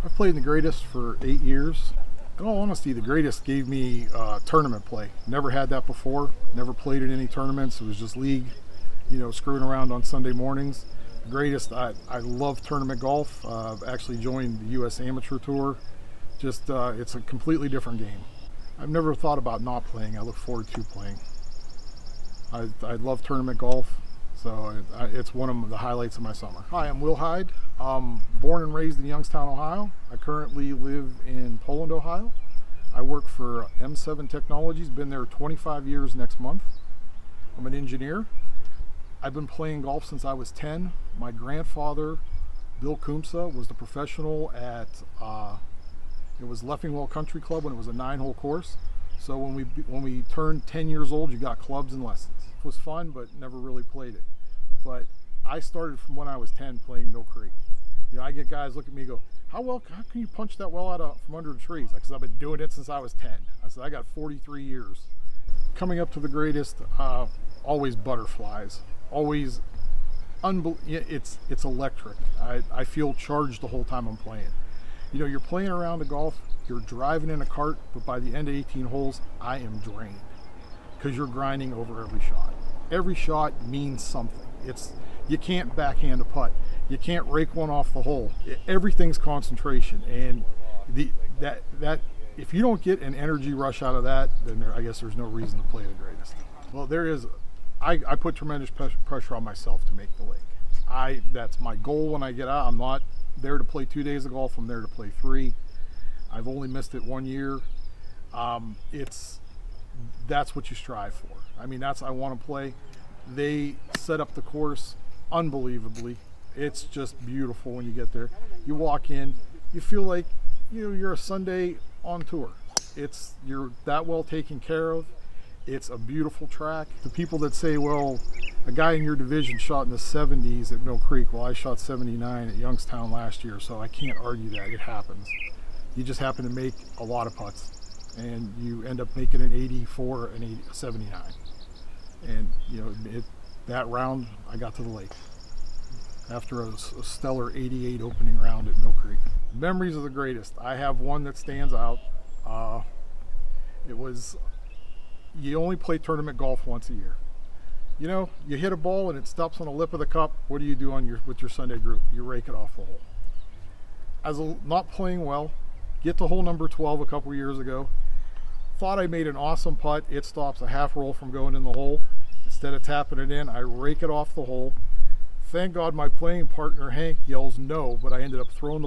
I've played in the greatest for 8 years. In all honesty, the greatest gave me tournament play. Never had that before. Never played in any tournaments. It was just league, screwing around on Sunday mornings. The greatest, I love tournament golf. I've actually joined the U.S. Amateur Tour. Just, it's a completely different game. I've never thought about not playing. I look forward to playing. I love tournament golf, so it's one of the highlights of my summer. Hi, I'm Will Hyde. I'm born and raised in Youngstown, Ohio. I currently live in Poland, Ohio. I work for M7 Technologies, been there 25 years next month. I'm an engineer. I've been playing golf since I was 10. My grandfather, Bill Kumsa, was the professional at, it was Leffingwell Country Club when it was a 9-hole course. So when we turned 10 years old, you got clubs and lessons. It was fun, but never really played it. But I started from when I was 10 playing Mill Creek. I get guys look at me and go, how can you punch that well out from under the trees? Because I've been doing it since I was 10. I said, I got 43 years. Coming up to the greatest, always butterflies. Always, it's electric. I feel charged the whole time I'm playing. You're playing around a golf, you're driving in a cart, but by the end of 18 holes, I am drained. Because you're grinding over every shot. Every shot means something. You can't backhand a putt. You can't rake one off the hole. Everything's concentration, and that if you don't get an energy rush out of that, then I guess there's no reason to play the greatest. Well, there is. I put tremendous pressure on myself to make the lake. That's my goal when I get out. I'm not there to play 2 days of golf. I'm there to play 3. I've only missed it 1 year. That's what you strive for. I want to play. They set up the course unbelievably. It's just beautiful when you get there. You walk in, you feel like you're a Sunday on tour. You're that well taken care of. It's a beautiful track. The people that say, well, a guy in your division shot in the 70s at Mill Creek. Well, I shot 79 at Youngstown last year, so I can't argue that. It happens. You just happen to make a lot of putts, and you end up making an 84 and 79. And that round, I got to the lake after a stellar 88 opening round at Mill Creek. Memories of the greatest. I have one that stands out. You only play tournament golf once a year. You hit a ball and it stops on the lip of the cup. What do you do with your Sunday group? You rake it off the hole. Not playing well, get to hole number 12 a couple years ago. Thought I made an awesome putt. It stops a half roll from going in the hole. Instead of tapping it in, I rake it off the hole. Thank God my playing partner Hank yells no, but I ended up hitting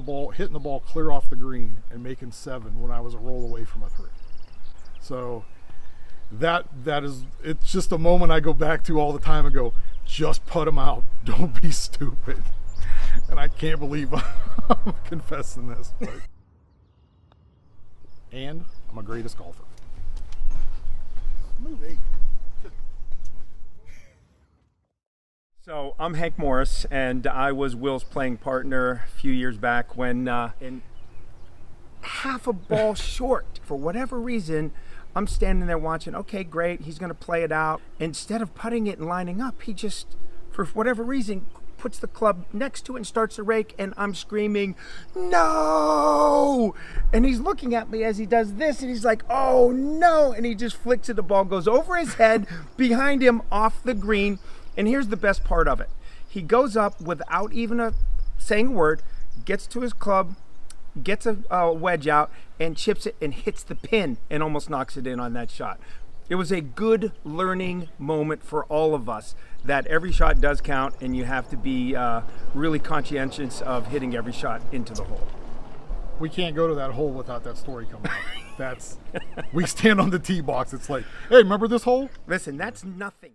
the ball clear off the green and making 7 when I was a roll away from a 3. So it's just a moment I go back to all the time and go, just put them out. Don't be stupid. And I can't believe I'm confessing this. And I'm a greatest golfer. Move 8. So I'm Hank Morris, and I was Will's playing partner a few years back when in half a ball short. For whatever reason, I'm standing there watching, okay, great, he's going to play it out. Instead of putting it and lining up, he just, for whatever reason, puts the club next to it and starts to rake, and I'm screaming, no! And he's looking at me as he does this, and he's like, oh no! And he just flicks it, the ball goes over his head, behind him, off the green. And here's the best part of it. He goes up without even saying a word, gets to his club, gets a wedge out, and chips it and hits the pin and almost knocks it in on that shot. It was a good learning moment for all of us that every shot does count, and you have to be really conscientious of hitting every shot into the hole. We can't go to that hole without that story coming out. We stand on the tee box. It's like, hey, remember this hole? Listen, that's nothing.